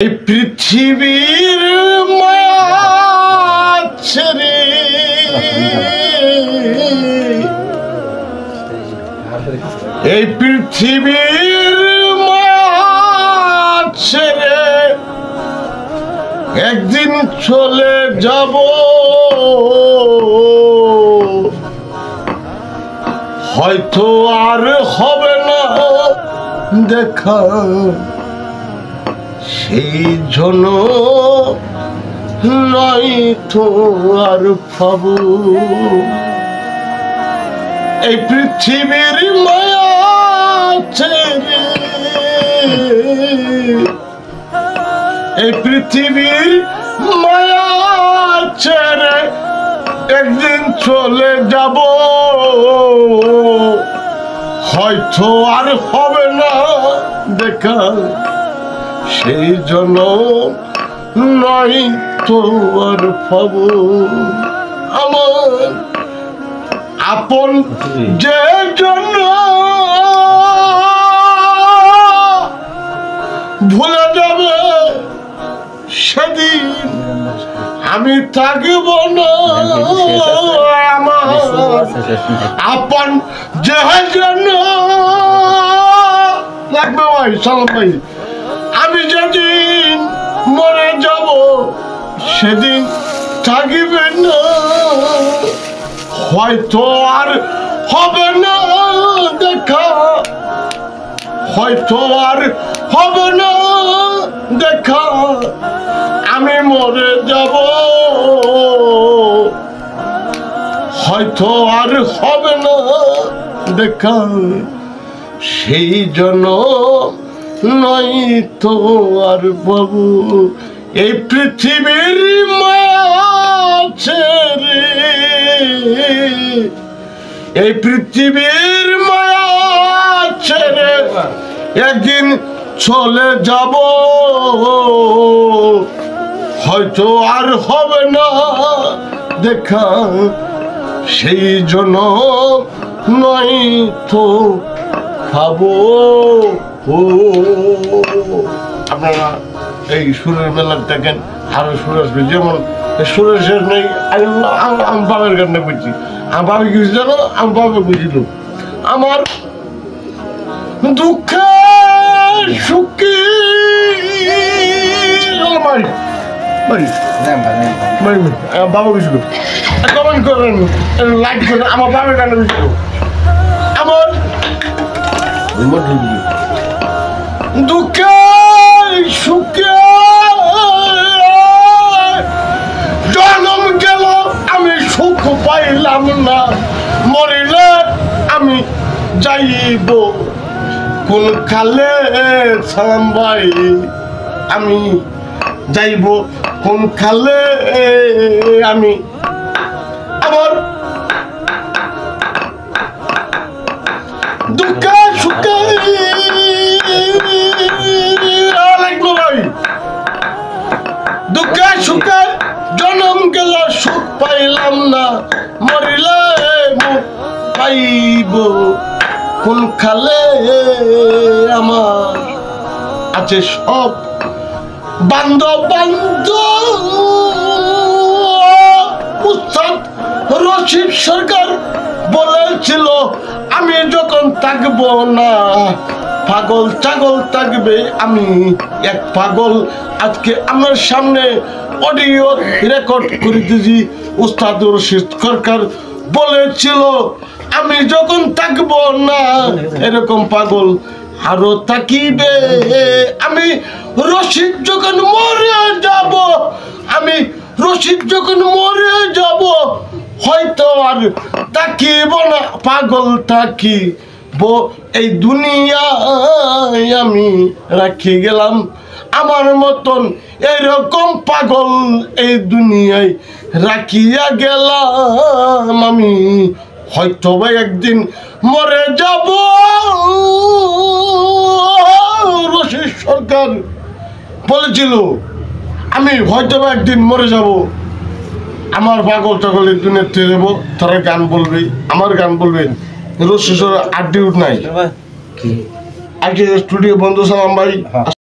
এই পৃথিবীর মায়া ছেড়ে এই পৃথিবীর মায়া ছেড়ে একদিন চলে যাব, হয়তো আর হবে না দেখা, সেই জন্য নয় তো আর পাবো এই পৃথিবীর মায়া ছেড়ে, এই পৃথিবীর মায়া ছেড়ে একদিন চলে যাব, হয়তো আর হবে না দেখা, সেই জন্য নয় তো আর পাবো আমার আপন যে জন্য ভুলে যাবে সেদিন আমি থাকব না, আমার আপন যে জন্য লাগবে ভাই সালাম ভাই, আমি যেদিন মরে যাব সেদিন থাকবে না, হয়তো আর হবে না দেখা, হয়তো আর হবে না দেখা, আমি মরে যাব, হয়তো আর হবে না দেখা, সেই জন্য নয় তো আর বাবু এই পৃথিবীর মায়া ছেড়ে, এই পৃথিবীর মায়া ছেড়ে একদিন চলে যাব, হয়তো আর হবে না দেখা, সেই জন্য নয় তো ভাবো। আপনারা এই সুরের মেলা দেখেন, আরো সুর আসবে, যেমন সুরের শেষ নেই। আমি বাবার গানটা বুঝছি, আমার বাবা কি জানো, আমার বাবা বুঝিল আমার দুঃখে সুখী বাবা বুঝল, কমেন্ট করেন, লাইক করেন, আমার বাবার গানটা বুঝল আমার দুঃখে সুখে জন্ম গেল, আমি সুখ পাইলাম না, মরিলে আমি যাইব কোন কালে সালাম ভাই, আমি যাইব কোন কালে, আমি আমার দুঃখে সুখে দুঃখে সুখে জন্ম গেল, সুখ পাইলাম না, মরিলে মুখ পাইব কোন খালে, আমার আছে সব বান্ধব বান্ধব। উস্তাদ রশিদ সরকার বলেছিল আমি যখন থাকবো না, পাগল ছাগল থাকবে, আমি এক পাগল। আজকে আমার সামনে অডিও রেকর্ড করে দিয়েছি, উস্তাদ রশিদ সরকার বলেছিল আমি যখন থাকবো না, এরকম পাগল আরো থাকিবে, আমি রশিদ যখন মরে যাব, আমি রশিদ যখন মরে যাব, হয়তো আর থাকিব না, পাগল থাকিব এই দুনিয়ায়, আমি রাখি গেলাম আমার মতন এরকম পাগল এই দুনিয়ায় রাখিয়া গেলাম, আমি হয়তো বা একদিন মরে যাব। রশিদ সরকার বলেছিল আমি হয়তো বা একদিন মরে যাব, আমার পাগল টাগল এই দুনিয়াতে যাবো, তারা গান বলবে, আমার গান বলবে, রশিদ আড্ডি উঠ নাই, আজকে স্টুডিও বন্ধ সালাম ভাই।